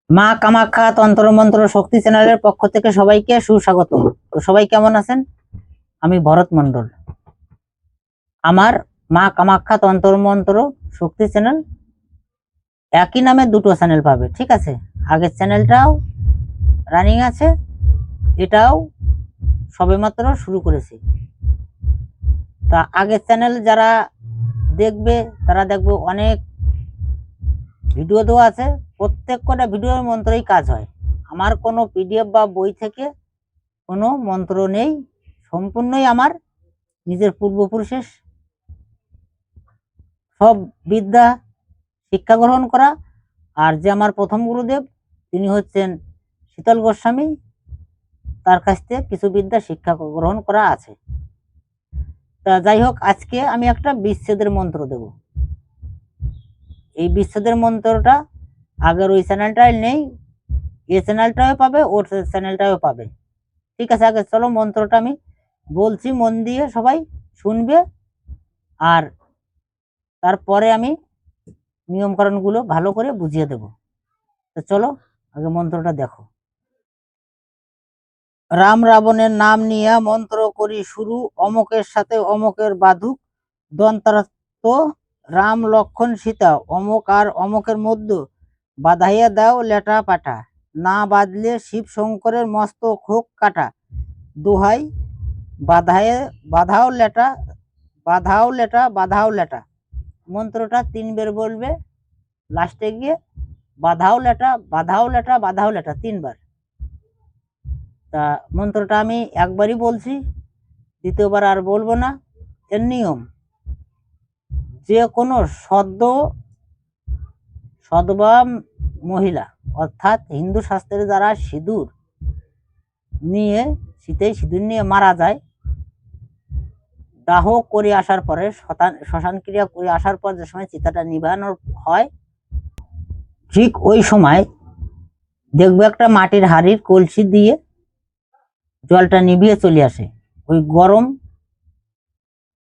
মা কামাখ্যা তন্ত্র মন্ত্র শক্তি চ্যানেলের পক্ষ থেকে সবাইকে সুস্বাগত। তো সবাই কেমন আছেন? আমি ভরত মন্ডল। আমার মা কামাখ্যা তন্ত্র মন্ত্র শক্তি চ্যানেল একই নামে দুটো চ্যানেল পাবে, ঠিক আছে? আগের চ্যানেলটাও রানিং আছে, এটাও সবেমাত্র শুরু করেছি। তা আগের চ্যানেল যারা দেখবে তারা দেখবে অনেক ভিডিও দেওয়া আছে, প্রত্যেক কটা ভিডিওর মন্ত্রই কাজ হয়। আমার কোনো পিডিএফ বা বই থেকে কোনো মন্ত্র নেই, সম্পূর্ণই আমার নিজের পূর্বপুরুষের সব বিদ্যা শিক্ষা গ্রহণ করা। আর যে আমার প্রথম গুরুদেব তিনি হচ্ছেন শীতল গোস্বামী, তার কাছ থেকে কিছু বিদ্যা শিক্ষা গ্রহণ করা আছে। তা যাই হোক, আজকে আমি একটা বিচ্ছেদের মন্ত্র দেব। এই বিচ্ছেদের মন্ত্রটা আগের ওই চ্যানেলটাই নেই, এই চ্যানেলটাও পাবে, ওর চ্যানেলটাও পাবে, ঠিক আছে? আগে চলো মন্ত্রটা আমি বলছি, মন দিয়ে সবাই শুনবে, আর তারপরে আমি নিয়মকানুনগুলো ভালো করে বুঝিয়ে দেব। তো চলো আগে মন্ত্রটা দেখো। রাম রাবণের নাম নিয়ে মন্ত্র করি শুরু, অমকের সাথে অমকের বাধুক দন্তারত্ব, রাম লক্ষণ সীতা অমক আর অমকের মধ্যে বাধাইয়া দাও লেটা পাটা, না বাঁধলে শিব শঙ্করের মস্ত খোক কাটা, দোহাই বাধায় বাধাও লেটা বাধাও লেটা বাধাও লেটা। মন্ত্রটা 3 বার বলবে, লাস্টে গিয়ে বাধাও লেটা বাধাও লেটা বাধাও লেটা 3 বার। তা মন্ত্রটা আমি একবারই বলছি, দ্বিতীয়বার আর বলবো না। এর নিয়ম, যে কোনো সদবা মহিলা, অর্থাৎ হিন্দু শাস্ত্রে যারা সিঁদুর নিয়ে শীতেই সিঁদুর নিয়ে মারা যায়, দাহ করে আসার পরে শ্মশান ক্রিয়া করে আসার পর যে সময় চিতাটা নিভানো হয়, ঠিক ওই সময় দেখবে একটা মাটির হাঁড়ির কলসি দিয়ে জলটা নিভিয়ে চলে আসে। ওই গরম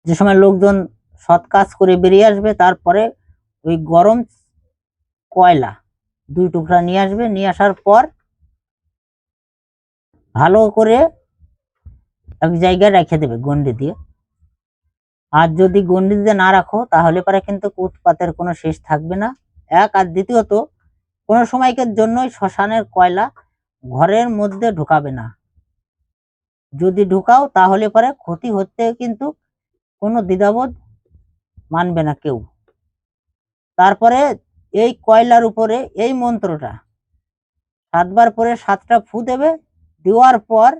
যে সময় লোকজন সৎ কাজ করে বেরিয়ে আসবে, তারপরে ওই গরম কয়লা 2 টুকরা নিয়ে আসবে, নিয়ে আসার পর ভালো করে এক জায়গায় রেখে দেবে গন্ডি দিয়ে। আর যদি গন্ডি দিয়ে না রাখো তাহলে পরে কিন্তু উৎপাতের কোনো শেষ থাকবে না, এক। আর দ্বিতীয়ত, কোনো সময়কের জন্যই শ্মশানের কয়লা ঘরের মধ্যে ঢুকাবে না। যদি ঢুকাও তাহলে পরে ক্ষতি হতে কিন্তু কোনো দ্বিধাবোধ মানবে না কেউ। তারপরে এই কয়লার উপরে এই মন্ত্রটা 7 বার পরে 7টা ফু দেবে। দেওয়ার পর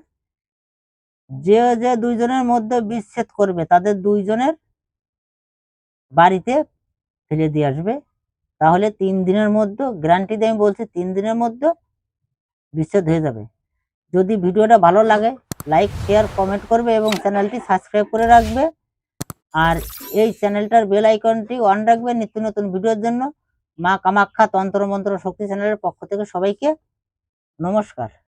যে যে 2 জনের মধ্যে বিচ্ছেদ করবে তাদের 2 জনের বাড়িতে ফেলে দিয়ে আসবে। তাহলে 3 দিনের মধ্যে, গ্যারান্টি দিয়ে আমি বলছি, 3 দিনের মধ্যে বিচ্ছেদ হয়ে যাবে। যদি ভিডিওটা ভালো লাগে লাইক শেয়ার কমেন্ট করবে এবং চ্যানেলটি সাবস্ক্রাইব করে রাখবে। আর এই চ্যানেলটার বেল আইকনটি অন রাখবে নিত্য নতুন ভিডিওর জন্য। মা কামাখ্যা তন্ত্র মন্ত্র শক্তি চ্যানেলের পক্ষ থেকে সবাইকে নমস্কার।